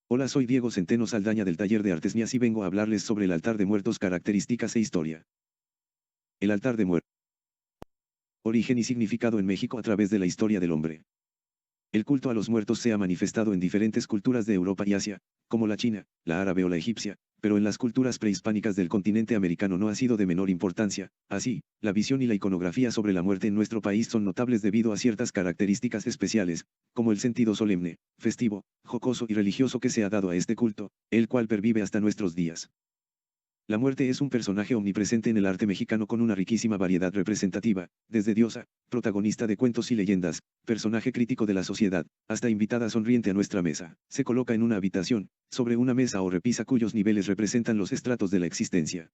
Hola, soy Diego Centeno Saldaña del Taller de Artesanías y vengo a hablarles sobre el altar de muertos, características e historia. El altar de muertos. Origen y significado en México a través de la historia del hombre. El culto a los muertos se ha manifestado en diferentes culturas de Europa y Asia, como la china, la árabe o la egipcia, pero en las culturas prehispánicas del continente americano no ha sido de menor importancia. Así, la visión y la iconografía sobre la muerte en nuestro país son notables debido a ciertas características especiales, como el sentido solemne, festivo, jocoso y religioso que se ha dado a este culto, el cual pervive hasta nuestros días. La muerte es un personaje omnipresente en el arte mexicano con una riquísima variedad representativa, desde diosa, protagonista de cuentos y leyendas, personaje crítico de la sociedad, hasta invitada sonriente a nuestra mesa. Se coloca en una habitación, sobre una mesa o repisa cuyos niveles representan los estratos de la existencia.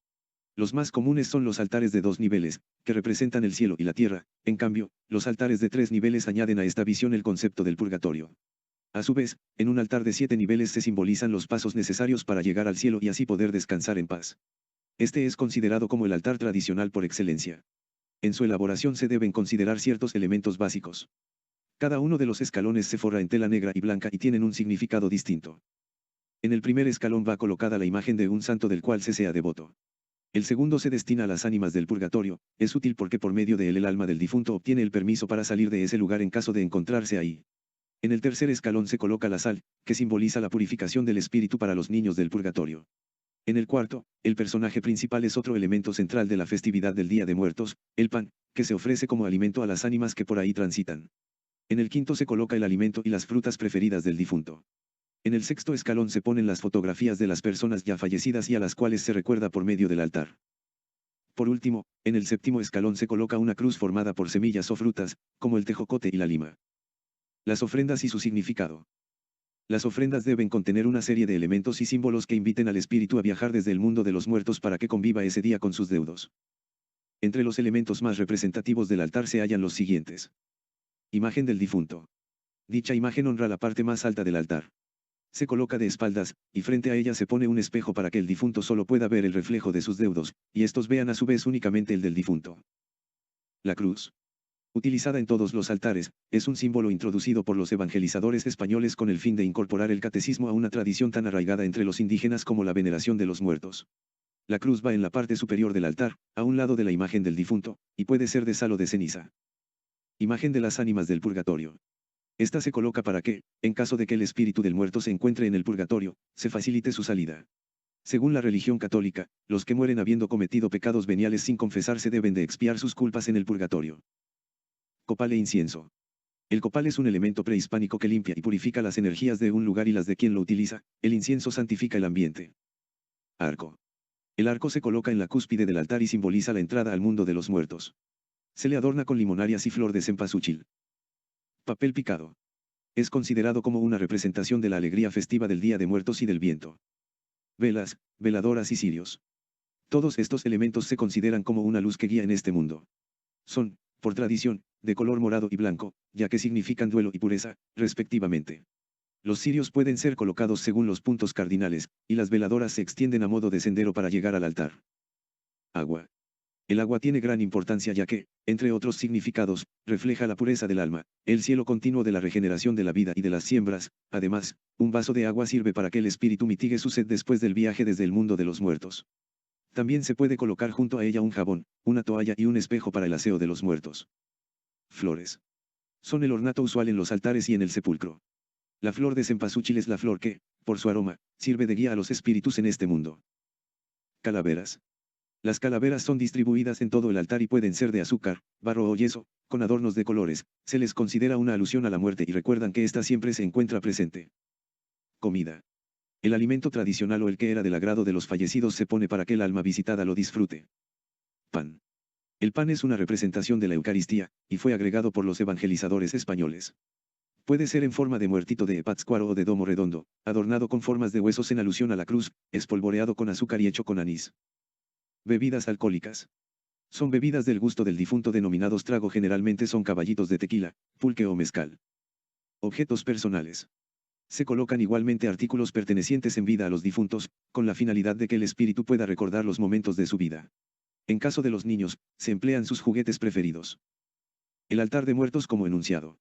Los más comunes son los altares de 2 niveles, que representan el cielo y la tierra. En cambio, los altares de 3 niveles añaden a esta visión el concepto del purgatorio. A su vez, en un altar de 7 niveles se simbolizan los pasos necesarios para llegar al cielo y así poder descansar en paz. Este es considerado como el altar tradicional por excelencia. En su elaboración se deben considerar ciertos elementos básicos. Cada uno de los escalones se forra en tela negra y blanca y tienen un significado distinto. En el primer escalón va colocada la imagen de un santo del cual se sea devoto. El segundo se destina a las ánimas del purgatorio. Es útil porque por medio de él el alma del difunto obtiene el permiso para salir de ese lugar en caso de encontrarse ahí. En el tercer escalón se coloca la sal, que simboliza la purificación del espíritu para los niños del purgatorio. En el cuarto, el personaje principal es otro elemento central de la festividad del Día de Muertos, el pan, que se ofrece como alimento a las ánimas que por ahí transitan. En el quinto se coloca el alimento y las frutas preferidas del difunto. En el sexto escalón se ponen las fotografías de las personas ya fallecidas y a las cuales se recuerda por medio del altar. Por último, en el séptimo escalón se coloca una cruz formada por semillas o frutas, como el tejocote y la lima. Las ofrendas y su significado. Las ofrendas deben contener una serie de elementos y símbolos que inviten al espíritu a viajar desde el mundo de los muertos para que conviva ese día con sus deudos. Entre los elementos más representativos del altar se hallan los siguientes. Imagen del difunto. Dicha imagen honra la parte más alta del altar. Se coloca de espaldas, y frente a ella se pone un espejo para que el difunto solo pueda ver el reflejo de sus deudos, y estos vean a su vez únicamente el del difunto. La cruz. Utilizada en todos los altares, es un símbolo introducido por los evangelizadores españoles con el fin de incorporar el catecismo a una tradición tan arraigada entre los indígenas como la veneración de los muertos. La cruz va en la parte superior del altar, a un lado de la imagen del difunto, y puede ser de sal o de ceniza. Imagen de las ánimas del purgatorio. Esta se coloca para que, en caso de que el espíritu del muerto se encuentre en el purgatorio, se facilite su salida. Según la religión católica, los que mueren habiendo cometido pecados veniales sin confesarse deben de expiar sus culpas en el purgatorio. Copal e incienso. El copal es un elemento prehispánico que limpia y purifica las energías de un lugar y las de quien lo utiliza. El incienso santifica el ambiente. Arco. El arco se coloca en la cúspide del altar y simboliza la entrada al mundo de los muertos. Se le adorna con limonarias y flor de cempasúchil. Papel picado. Es considerado como una representación de la alegría festiva del Día de Muertos y del viento. Velas, veladoras y cirios. Todos estos elementos se consideran como una luz que guía en este mundo. Son, por tradición, de color morado y blanco, ya que significan duelo y pureza, respectivamente. Los cirios pueden ser colocados según los puntos cardinales, y las veladoras se extienden a modo de sendero para llegar al altar. Agua. El agua tiene gran importancia ya que, entre otros significados, refleja la pureza del alma, el cielo continuo de la regeneración de la vida y de las siembras. Además, un vaso de agua sirve para que el espíritu mitigue su sed después del viaje desde el mundo de los muertos. También se puede colocar junto a ella un jabón, una toalla y un espejo para el aseo de los muertos. Flores. Son el ornato usual en los altares y en el sepulcro. La flor de cempasúchil es la flor que, por su aroma, sirve de guía a los espíritus en este mundo. Calaveras. Las calaveras son distribuidas en todo el altar y pueden ser de azúcar, barro o yeso, con adornos de colores. Se les considera una alusión a la muerte y recuerdan que ésta siempre se encuentra presente. Comida. El alimento tradicional o el que era del agrado de los fallecidos se pone para que el alma visitada lo disfrute. Pan. El pan es una representación de la Eucaristía, y fue agregado por los evangelizadores españoles. Puede ser en forma de muertito de Pátzcuaro o de domo redondo, adornado con formas de huesos en alusión a la cruz, espolvoreado con azúcar y hecho con anís. Bebidas alcohólicas. Son bebidas del gusto del difunto denominados trago, generalmente son caballitos de tequila, pulque o mezcal. Objetos personales. Se colocan igualmente artículos pertenecientes en vida a los difuntos, con la finalidad de que el espíritu pueda recordar los momentos de su vida. En caso de los niños, se emplean sus juguetes preferidos. El altar de muertos como enunciado.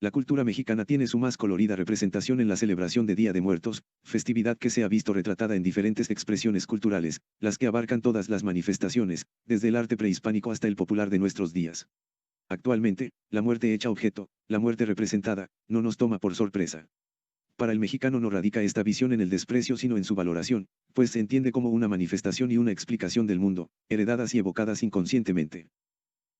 La cultura mexicana tiene su más colorida representación en la celebración de Día de Muertos, festividad que se ha visto retratada en diferentes expresiones culturales, las que abarcan todas las manifestaciones, desde el arte prehispánico hasta el popular de nuestros días. Actualmente, la muerte hecha objeto, la muerte representada, no nos toma por sorpresa. Para el mexicano no radica esta visión en el desprecio sino en su valoración, pues se entiende como una manifestación y una explicación del mundo, heredadas y evocadas inconscientemente.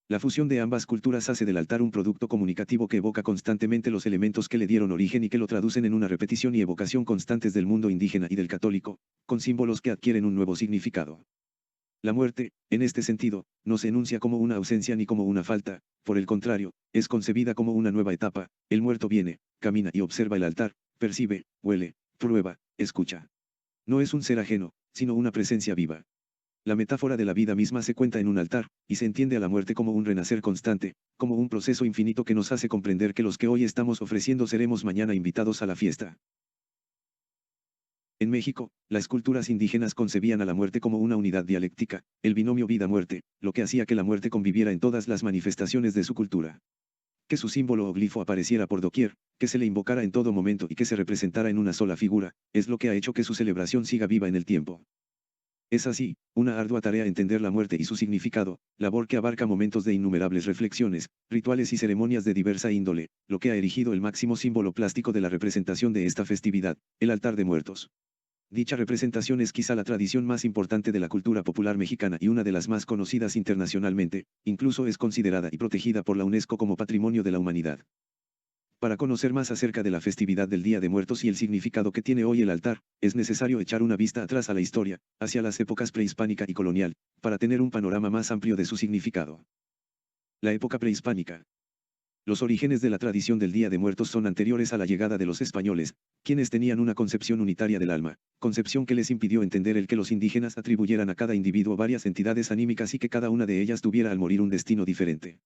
La fusión de ambas culturas hace del altar un producto comunicativo que evoca constantemente los elementos que le dieron origen y que lo traducen en una repetición y evocación constantes del mundo indígena y del católico, con símbolos que adquieren un nuevo significado. La muerte, en este sentido, no se enuncia como una ausencia ni como una falta, por el contrario, es concebida como una nueva etapa, el muerto viene, camina y observa el altar, percibe, huele, prueba, escucha. No es un ser ajeno, sino una presencia viva. La metáfora de la vida misma se cuenta en un altar, y se entiende a la muerte como un renacer constante, como un proceso infinito que nos hace comprender que los que hoy estamos ofreciendo seremos mañana invitados a la fiesta. En México, las culturas indígenas concebían a la muerte como una unidad dialéctica, el binomio vida-muerte, lo que hacía que la muerte conviviera en todas las manifestaciones de su cultura. Que su símbolo o glifo apareciera por doquier, que se le invocara en todo momento y que se representara en una sola figura, es lo que ha hecho que su celebración siga viva en el tiempo. Es así, una ardua tarea entender la muerte y su significado, labor que abarca momentos de innumerables reflexiones, rituales y ceremonias de diversa índole, lo que ha erigido el máximo símbolo plástico de la representación de esta festividad, el altar de muertos. Dicha representación es quizá la tradición más importante de la cultura popular mexicana y una de las más conocidas internacionalmente, incluso es considerada y protegida por la UNESCO como Patrimonio de la Humanidad. Para conocer más acerca de la festividad del Día de Muertos y el significado que tiene hoy el altar, es necesario echar una vista atrás a la historia, hacia las épocas prehispánica y colonial, para tener un panorama más amplio de su significado. La época prehispánica. Los orígenes de la tradición del Día de Muertos son anteriores a la llegada de los españoles, quienes tenían una concepción unitaria del alma, concepción que les impidió entender el que los indígenas atribuyeran a cada individuo varias entidades anímicas y que cada una de ellas tuviera al morir un destino diferente.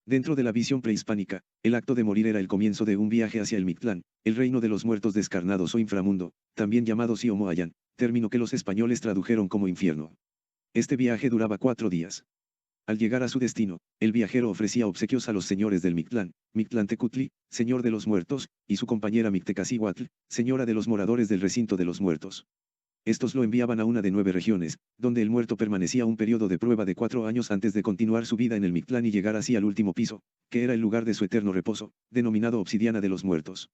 Dentro de la visión prehispánica, el acto de morir era el comienzo de un viaje hacia el Mictlán, el reino de los muertos descarnados o inframundo, también llamado Siomoayan, término que los españoles tradujeron como infierno. Este viaje duraba 4 días. Al llegar a su destino, el viajero ofrecía obsequios a los señores del Mictlán, Mictlantecutli, señor de los muertos, y su compañera Mictecacihuatl, señora de los moradores del recinto de los muertos. Estos lo enviaban a una de 9 regiones, donde el muerto permanecía un periodo de prueba de 4 años antes de continuar su vida en el Mictlán y llegar así al último piso, que era el lugar de su eterno reposo, denominado Obsidiana de los Muertos.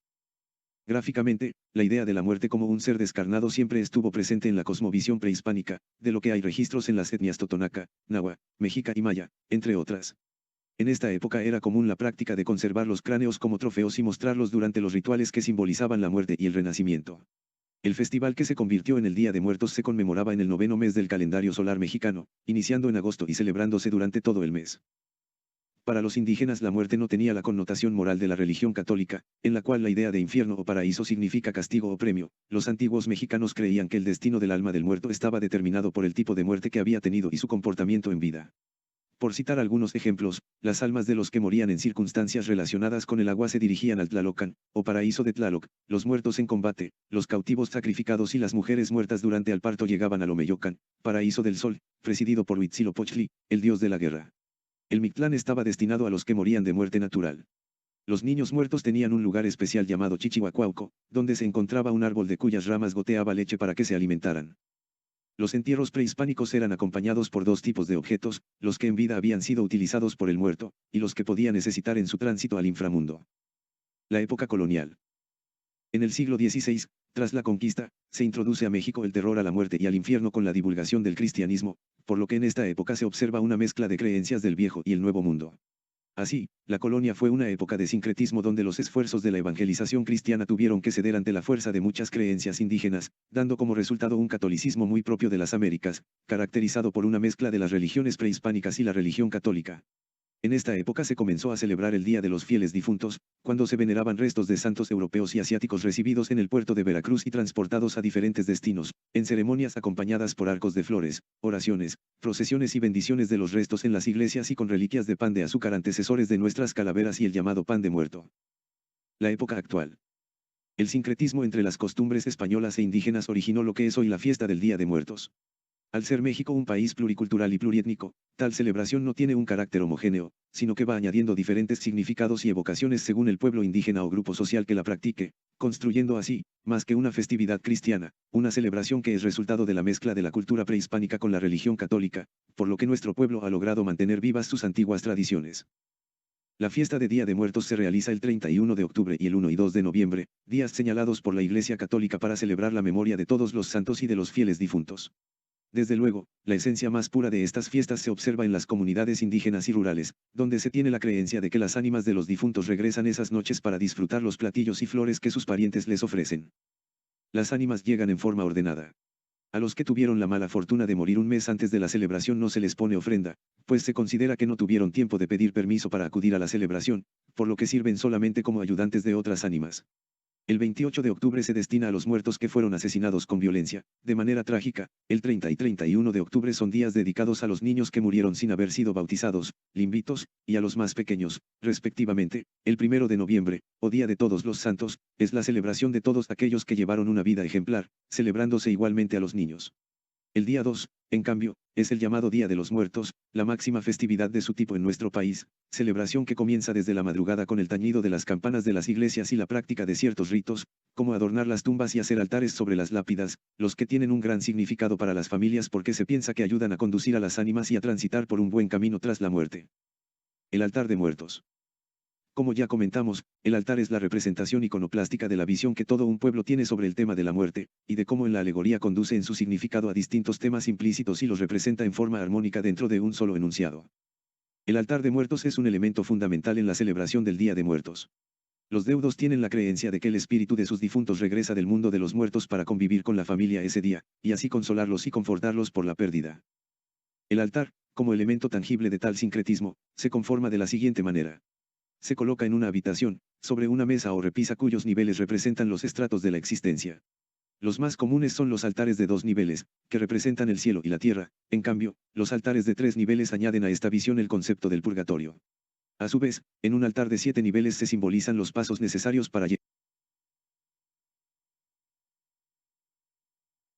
Gráficamente, la idea de la muerte como un ser descarnado siempre estuvo presente en la cosmovisión prehispánica, de lo que hay registros en las etnias totonaca, nahua, mexica y maya, entre otras. En esta época era común la práctica de conservar los cráneos como trofeos y mostrarlos durante los rituales que simbolizaban la muerte y el renacimiento. El festival que se convirtió en el Día de Muertos se conmemoraba en el 9º mes del calendario solar mexicano, iniciando en agosto y celebrándose durante todo el mes. Para los indígenas la muerte no tenía la connotación moral de la religión católica, en la cual la idea de infierno o paraíso significa castigo o premio. Los antiguos mexicanos creían que el destino del alma del muerto estaba determinado por el tipo de muerte que había tenido y su comportamiento en vida. Por citar algunos ejemplos, las almas de los que morían en circunstancias relacionadas con el agua se dirigían al Tlalocan, o paraíso de Tlaloc, los muertos en combate, los cautivos sacrificados y las mujeres muertas durante el parto llegaban al Omeyocan, paraíso del sol, presidido por Huitzilopochtli, el dios de la guerra. El Mictlán estaba destinado a los que morían de muerte natural. Los niños muertos tenían un lugar especial llamado Chichihuacuauco, donde se encontraba un árbol de cuyas ramas goteaba leche para que se alimentaran. Los entierros prehispánicos eran acompañados por 2 tipos de objetos, los que en vida habían sido utilizados por el muerto, y los que podía necesitar en su tránsito al inframundo. La época colonial. En el siglo XVI, tras la conquista, se introduce a México el terror a la muerte y al infierno con la divulgación del cristianismo, por lo que en esta época se observa una mezcla de creencias del viejo y el nuevo mundo. Así, la colonia fue una época de sincretismo donde los esfuerzos de la evangelización cristiana tuvieron que ceder ante la fuerza de muchas creencias indígenas, dando como resultado un catolicismo muy propio de las Américas, caracterizado por una mezcla de las religiones prehispánicas y la religión católica. En esta época se comenzó a celebrar el Día de los Fieles Difuntos, cuando se veneraban restos de santos europeos y asiáticos recibidos en el puerto de Veracruz y transportados a diferentes destinos, en ceremonias acompañadas por arcos de flores, oraciones, procesiones y bendiciones de los restos en las iglesias y con reliquias de pan de azúcar antecesores de nuestras calaveras y el llamado pan de muerto. La época actual. El sincretismo entre las costumbres españolas e indígenas originó lo que es hoy la fiesta del Día de Muertos. Al ser México un país pluricultural y pluriétnico, tal celebración no tiene un carácter homogéneo, sino que va añadiendo diferentes significados y evocaciones según el pueblo indígena o grupo social que la practique, construyendo así, más que una festividad cristiana, una celebración que es resultado de la mezcla de la cultura prehispánica con la religión católica, por lo que nuestro pueblo ha logrado mantener vivas sus antiguas tradiciones. La fiesta de Día de Muertos se realiza el 31 de octubre y el 1 y 2 de noviembre, días señalados por la Iglesia Católica para celebrar la memoria de todos los santos y de los fieles difuntos. Desde luego, la esencia más pura de estas fiestas se observa en las comunidades indígenas y rurales, donde se tiene la creencia de que las ánimas de los difuntos regresan esas noches para disfrutar los platillos y flores que sus parientes les ofrecen. Las ánimas llegan en forma ordenada. A los que tuvieron la mala fortuna de morir un mes antes de la celebración no se les pone ofrenda, pues se considera que no tuvieron tiempo de pedir permiso para acudir a la celebración, por lo que sirven solamente como ayudantes de otras ánimas. El 28 de octubre se destina a los muertos que fueron asesinados con violencia, de manera trágica. El 30 y 31 de octubre son días dedicados a los niños que murieron sin haber sido bautizados, limbitos, y a los más pequeños, respectivamente. El 1 de noviembre, o Día de Todos los Santos, es la celebración de todos aquellos que llevaron una vida ejemplar, celebrándose igualmente a los niños. El día 2, en cambio, es el llamado Día de los Muertos, la máxima festividad de su tipo en nuestro país, celebración que comienza desde la madrugada con el tañido de las campanas de las iglesias y la práctica de ciertos ritos, como adornar las tumbas y hacer altares sobre las lápidas, los que tienen un gran significado para las familias porque se piensa que ayudan a conducir a las ánimas y a transitar por un buen camino tras la muerte. El altar de muertos. Como ya comentamos, el altar es la representación iconoplástica de la visión que todo un pueblo tiene sobre el tema de la muerte, y de cómo en la alegoría conduce en su significado a distintos temas implícitos y los representa en forma armónica dentro de un solo enunciado. El altar de muertos es un elemento fundamental en la celebración del Día de Muertos. Los deudos tienen la creencia de que el espíritu de sus difuntos regresa del mundo de los muertos para convivir con la familia ese día, y así consolarlos y confortarlos por la pérdida. El altar, como elemento tangible de tal sincretismo, se conforma de la siguiente manera. Se coloca en una habitación, sobre una mesa o repisa cuyos niveles representan los estratos de la existencia. Los más comunes son los altares de 2 niveles, que representan el cielo y la tierra. En cambio, los altares de 3 niveles añaden a esta visión el concepto del purgatorio. A su vez, en un altar de 7 niveles se simbolizan los pasos necesarios para llegar